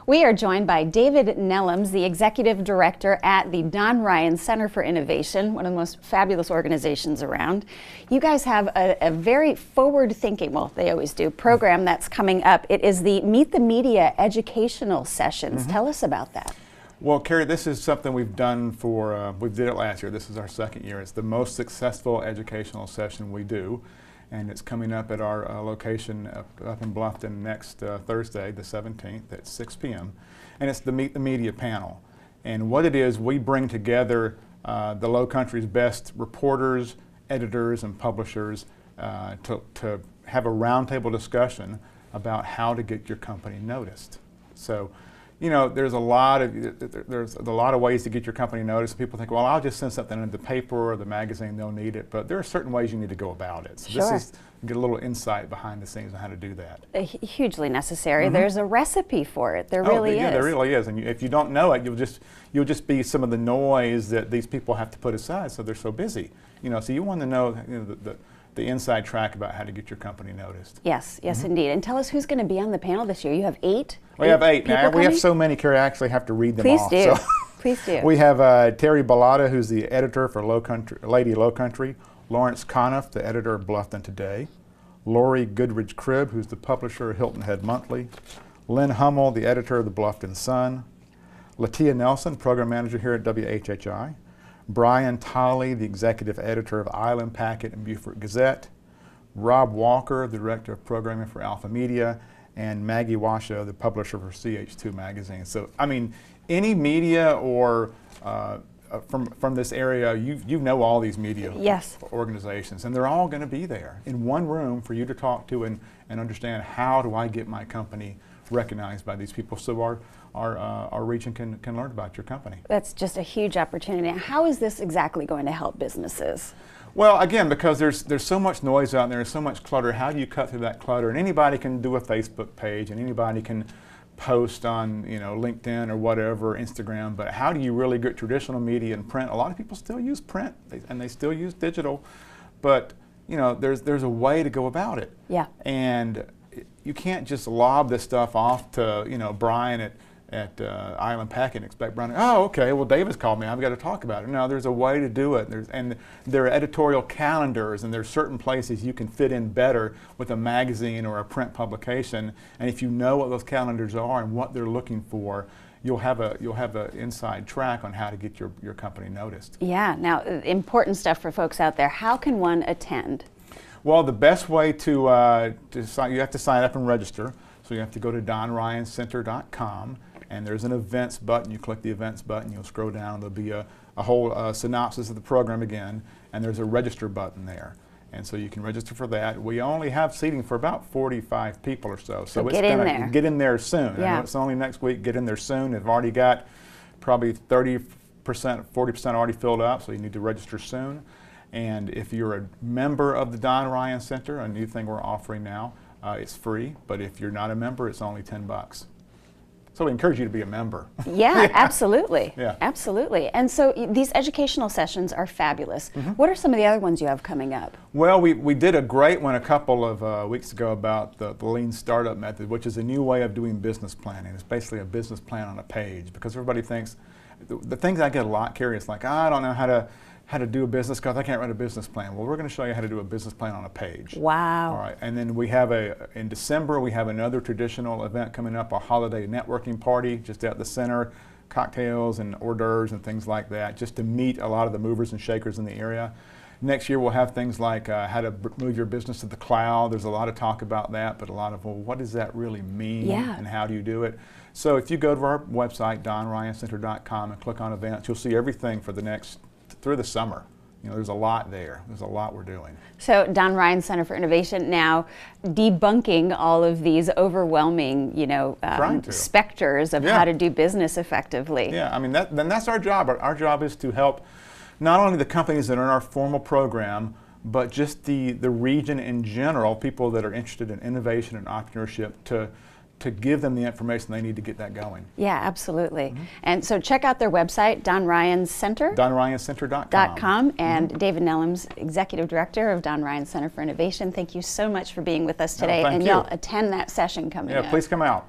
We are joined by David Nellums, the Executive Director at the Don Ryan Center for Innovation, one of the most fabulous organizations around. You guys have a very forward-thinking, well, they always do, program that's coming up. It is the Meet the Media educational sessions. Tell us about that. Well, Carrie, this is something we've done for, we did it last year. This is our second year. It's the most successful educational session we do. And it's coming up at our location up in Bluffton next Thursday, the 17th at 6 p.m. And it's the Meet the Media panel. And what it is, we bring together the Low Country's best reporters, editors, and publishers to have a roundtable discussion about how to get your company noticed. So, you know, there's a lot of ways to get your company noticed. People think, well, I'll just send something in the paper or the magazine, they'll need it. But there are certain ways you need to go about it. So Sure. This is get a little insight behind the scenes on how to do that. Hugely necessary. There's a recipe for it. There really is. Yeah, there really is. And if you don't know it, you'll just be some of the noise that these people have to put aside, so they're so busy. You know, so you want to know, you know, the inside track about how to get your company noticed. Yes, yes, indeed. And tell us who's going to be on the panel this year. You have eight. We have eight. Now, we have coming? so many, Carrie, I actually have to read them Please off. do. So Please do. we have Terry Bellata, who's the editor for Lady Low Country, Lawrence Conniff, the editor of Bluffton Today, Lori Goodridge Cribb, who's the publisher of Hilton Head Monthly, Lynn Hummel, the editor of the Bluffton Sun, Latia Nelson, program manager here at WHHI, Brian Tolley, the executive editor of Island Packet and Beaufort Gazette, Rob Walker, the director of programming for Alpha Media, and Maggie Washoe, the publisher for CH2 magazine. So, I mean, any media or from this area, you know all these media organizations, and they're all going to be there in one room for you to talk to and understand, how do I get my company recognized by these people, so our region can learn about your company. That's just a huge opportunity. How is this exactly going to help businesses? Well, again, because there's so much noise out there, so much clutter. How do you cut through that clutter? And anybody can do a Facebook page, and anybody can post on, you know, LinkedIn or whatever, Instagram. But how do you really get traditional media and print? A lot of people still use print, and they still use digital. But you know, there's a way to go about it. Yeah. And you can't just lob this stuff off to, you know, Brian at Island Packet and expect Brian, oh, okay, well, Davis called me, I've got to talk about it. No, there's a way to do it. And there are editorial calendars, and there's certain places you can fit in better with a magazine or a print publication. And if you know what those calendars are and what they're looking for, you'll have a inside track on how to get your company noticed. Yeah. Now, important stuff for folks out there. How can one attend? Well, the best way to sign, you have to sign up and register. So you have to go to donryancenter.com, and there's an events button. You click the events button, you'll scroll down, there'll be a whole synopsis of the program again, and there's a register button there. And so you can register for that. We only have seating for about 45 people or so. So get in there. Get in there soon. Yeah. I know it's only next week, get in there soon. They've already got probably 30%, 40% already filled up, so you need to register soon. And if you're a member of the Don Ryan Center, a new thing we're offering now, it's free, but if you're not a member, it's only $10. So we encourage you to be a member. Yeah, absolutely. Yeah. Absolutely. And so these educational sessions are fabulous. What are some of the other ones you have coming up? Well, we did a great one a couple of weeks ago about the lean startup method, which is a new way of doing business planning. It's basically a business plan on a page, because everybody thinks, the things I get a lot, Carrie, is like, I don't know how to do a business because I can't write a business plan. Well, we're going to show you how to do a business plan on a page. Wow. All right, and then we have in December, we have another traditional event coming up, a holiday networking party just at the center, cocktails and hors d'oeuvres and things like that, just to meet a lot of the movers and shakers in the area. Next year, we'll have things like how to move your business to the cloud. There's a lot of talk about that, but a lot of, well, what does that really mean, and how do you do it? So if you go to our website, donryancenter.com, and click on events, you'll see everything for through the summer. You know, there's a lot there. There's a lot we're doing. So Don Ryan Center for Innovation now debunking all of these overwhelming, you know, specters of how to do business effectively. Yeah, I mean, that's our job. Our job is to help not only the companies that are in our formal program, but just the region in general, people that are interested in innovation and entrepreneurship, to give them the information they need to get that going. Yeah, absolutely. And so check out their website, Don Ryan Center. DonRyanCenter.com. And David Nellums, Executive Director of Don Ryan Center for Innovation. Thank you so much for being with us today. And y'all attend that session coming up. Yeah, please come out.